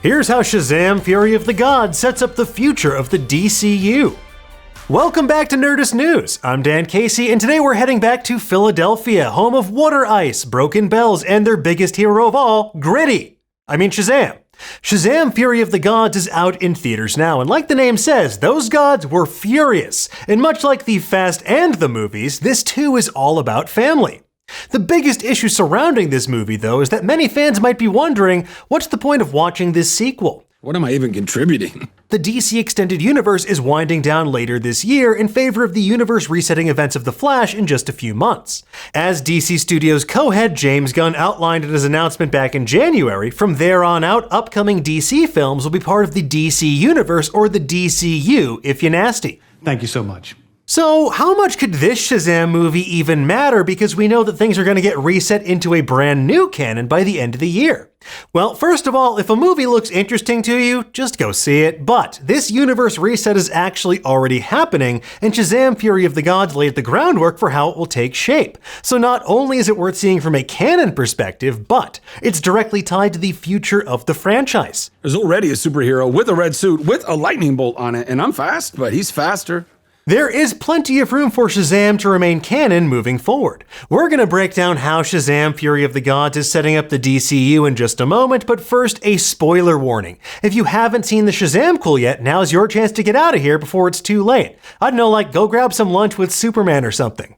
Here's how Shazam! Fury of the Gods sets up the future of the DCU. Welcome back to Nerdist News. I'm Dan Casey, and today we're heading back to Philadelphia, home of Water Ice, Broken Bells, and their biggest hero of all, Shazam! Shazam! Fury of the Gods is out in theaters now, and like the name says, those gods were furious. And much like the Fast and the movies, this too is all about family. The biggest issue surrounding this movie, though, is that many fans might be wondering, what's the point of watching this sequel? What am I even contributing? The DC Extended Universe is winding down later this year in favor of the universe resetting events of The Flash in just a few months. As DC Studios co-head James Gunn outlined in his announcement back in January, from there on out, upcoming DC films will be part of the DC Universe, or the DCU, if you're nasty. Thank you so much. So how much could this Shazam movie even matter, because we know that things are going to get reset into a brand new canon by the end of the year? Well, first of all, if a movie looks interesting to you, just go see it. But this universe reset is actually already happening, and Shazam! Fury of the Gods laid the groundwork for how it will take shape. So not only is it worth seeing from a canon perspective, but it's directly tied to the future of the franchise. There's already a superhero with a red suit with a lightning bolt on it, and I'm fast, but he's faster. There is plenty of room for Shazam to remain canon moving forward. We're going to break down how Shazam! Fury of the Gods is setting up the DCU in just a moment, but first, a spoiler warning. If you haven't seen the Shazam! Yet, now's your chance to get out of here before it's too late. I don't know, like go grab some lunch with Superman or something.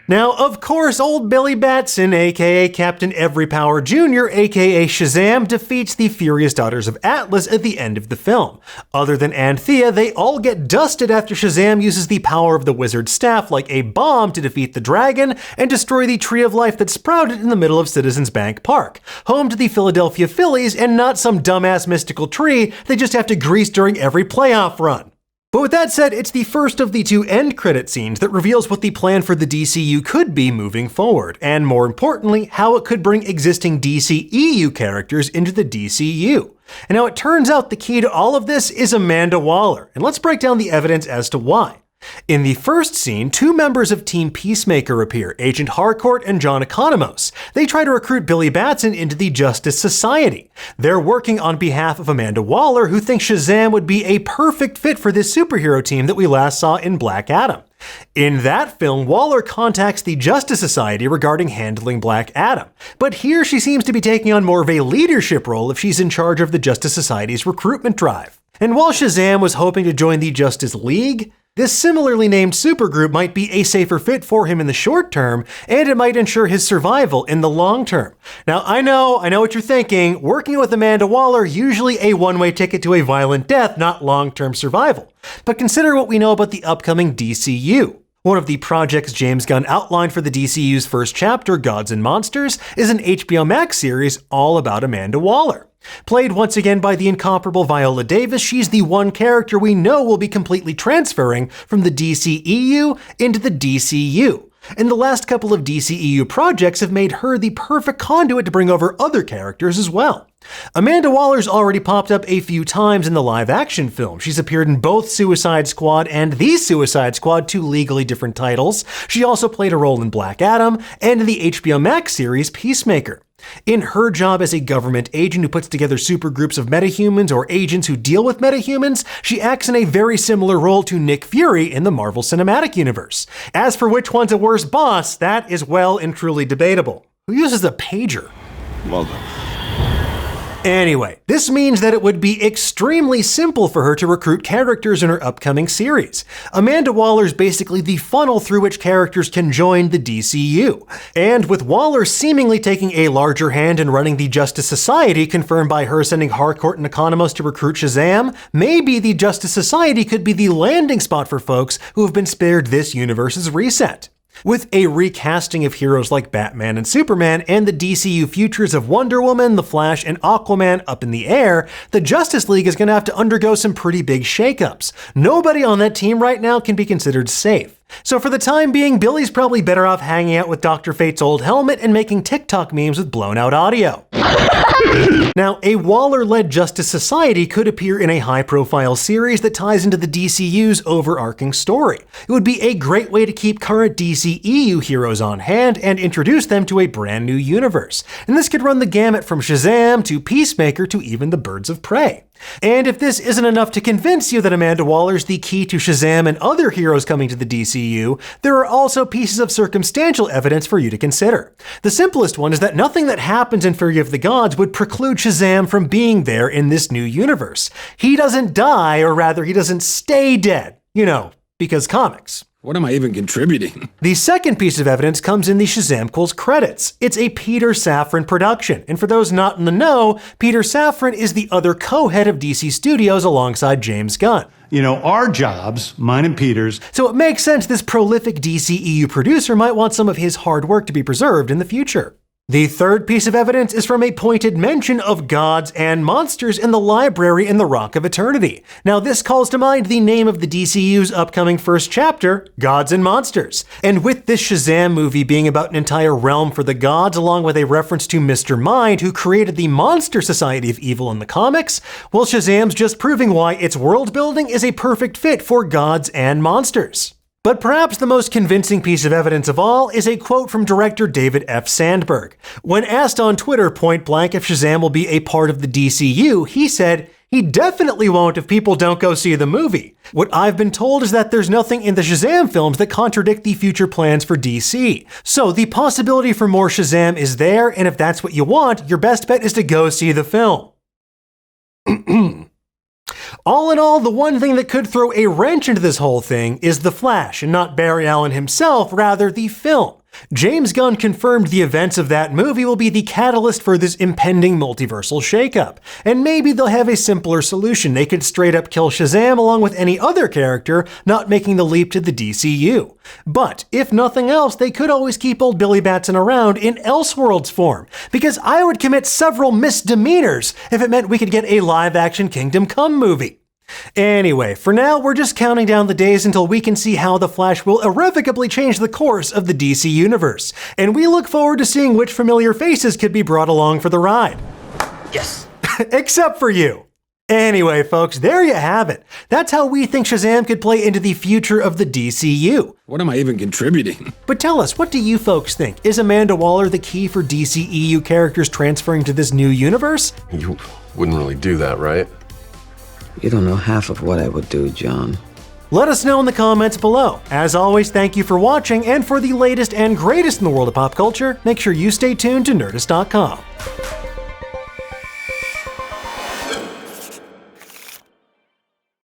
Now, of course, old Billy Batson, aka Captain Everypower Jr, aka Shazam, defeats the Furious Daughters of Atlas at the end of the film. Other than Anthea, they all get dusted after Shazam uses the power of the wizard's staff like a bomb to defeat the dragon and destroy the tree of life that sprouted in the middle of Citizens Bank Park, home to the Philadelphia Phillies, and not some dumbass mystical tree they just have to grease during every playoff run. But with that said, it's the first of the two end credit scenes that reveals what the plan for the DCU could be moving forward, and more importantly, how it could bring existing DCEU characters into the DCU. And now it turns out the key to all of this is Amanda Waller, and let's break down the evidence as to why. In the first scene, two members of Team Peacemaker appear, Agent Harcourt and John Economos. They try to recruit Billy Batson into the Justice Society. They're working on behalf of Amanda Waller, who thinks Shazam would be a perfect fit for this superhero team that we last saw in Black Adam. In that film, Waller contacts the Justice Society regarding handling Black Adam, but here she seems to be taking on more of a leadership role if she's in charge of the Justice Society's recruitment drive. And while Shazam was hoping to join the Justice League, this similarly named supergroup might be a safer fit for him in the short term, and it might ensure his survival in the long term. Now, I know what you're thinking. Working with Amanda Waller, usually a one-way ticket to a violent death, not long-term survival. But consider what we know about the upcoming DCU. One of the projects James Gunn outlined for the DCU's first chapter, Gods and Monsters, is an HBO Max series all about Amanda Waller. Played once again by the incomparable Viola Davis, she's the one character we know will be completely transferring from the DCEU into the DCU. And the last couple of DCEU projects have made her the perfect conduit to bring over other characters as well. Amanda Waller's already popped up a few times in the live-action film. She's appeared in both Suicide Squad and The Suicide Squad, two legally different titles. She also played a role in Black Adam and in the HBO Max series Peacemaker. In her job as a government agent who puts together supergroups of metahumans or agents who deal with metahumans, she acts in a very similar role to Nick Fury in the Marvel Cinematic Universe. As for which one's a worse boss, that is well and truly debatable. Who uses a pager? Well done. Anyway, this means that it would be extremely simple for her to recruit characters in her upcoming series. Amanda Waller's basically the funnel through which characters can join the DCU. And with Waller seemingly taking a larger hand in running the Justice Society, confirmed by her sending Harcourt and Economos to recruit Shazam, maybe the Justice Society could be the landing spot for folks who have been spared this universe's reset. With a recasting of heroes like Batman and Superman and the DCU futures of Wonder Woman, The Flash, and Aquaman up in the air, the Justice League is going to have to undergo some pretty big shakeups. Nobody on that team right now can be considered safe. So for the time being, Billy's probably better off hanging out with Dr. Fate's old helmet and making TikTok memes with blown out audio. Now, a Waller-led Justice Society could appear in a high-profile series that ties into the DCU's overarching story. It would be a great way to keep current DCEU heroes on hand and introduce them to a brand new universe. And this could run the gamut from Shazam to Peacemaker to even the Birds of Prey. And if this isn't enough to convince you that Amanda Waller's the key to Shazam and other heroes coming to the DCU, there are also pieces of circumstantial evidence for you to consider. The simplest one is that nothing that happens in Fury of the Gods would preclude Shazam from being there in this new universe. He doesn't die, or rather, he doesn't stay dead. You know, because comics. What am I even contributing? The second piece of evidence comes in the Shazamquels credits. It's a Peter Safran production, and for those not in the know, Peter Safran is the other co-head of DC Studios alongside James Gunn. You know, our jobs, mine and Peter's. So it makes sense this prolific DCEU producer might want some of his hard work to be preserved in the future. The third piece of evidence is from a pointed mention of gods and monsters in the library in the Rock of Eternity. Now this calls to mind the name of the DCU's upcoming first chapter, Gods and Monsters. And with this Shazam movie being about an entire realm for the gods, along with a reference to Mr. Mind, who created the Monster Society of Evil in the comics, well, Shazam's just proving why its world building is a perfect fit for gods and monsters. But perhaps the most convincing piece of evidence of all is a quote from director David F. Sandberg. When asked on Twitter point blank if Shazam will be a part of the DCU, he said, "He definitely won't if people don't go see the movie. What I've been told is that there's nothing in the Shazam films that contradict the future plans for DC. So the possibility for more Shazam is there, and if that's what you want, your best bet is to go see the film." All in all, the one thing that could throw a wrench into this whole thing is The Flash, and not Barry Allen himself, rather the film. James Gunn confirmed the events of that movie will be the catalyst for this impending multiversal shakeup. And maybe they'll have a simpler solution. They could straight up kill Shazam along with any other character not making the leap to the DCU. But if nothing else, they could always keep old Billy Batson around in Elseworlds form, because I would commit several misdemeanors if it meant we could get a live-action Kingdom Come movie. Anyway, for now, we're just counting down the days until we can see how The Flash will irrevocably change the course of the DC universe, and we look forward to seeing which familiar faces could be brought along for the ride. Yes. Except for you. Anyway, folks, there you have it. That's how we think Shazam could play into the future of the DCU. What am I even contributing? But tell us, what do you folks think? Is Amanda Waller the key for DCEU characters transferring to this new universe? You wouldn't really do that, right? You don't know half of what I would do, John. Let us know in the comments below. As always, thank you for watching, and for the latest and greatest in the world of pop culture, make sure you stay tuned to Nerdist.com.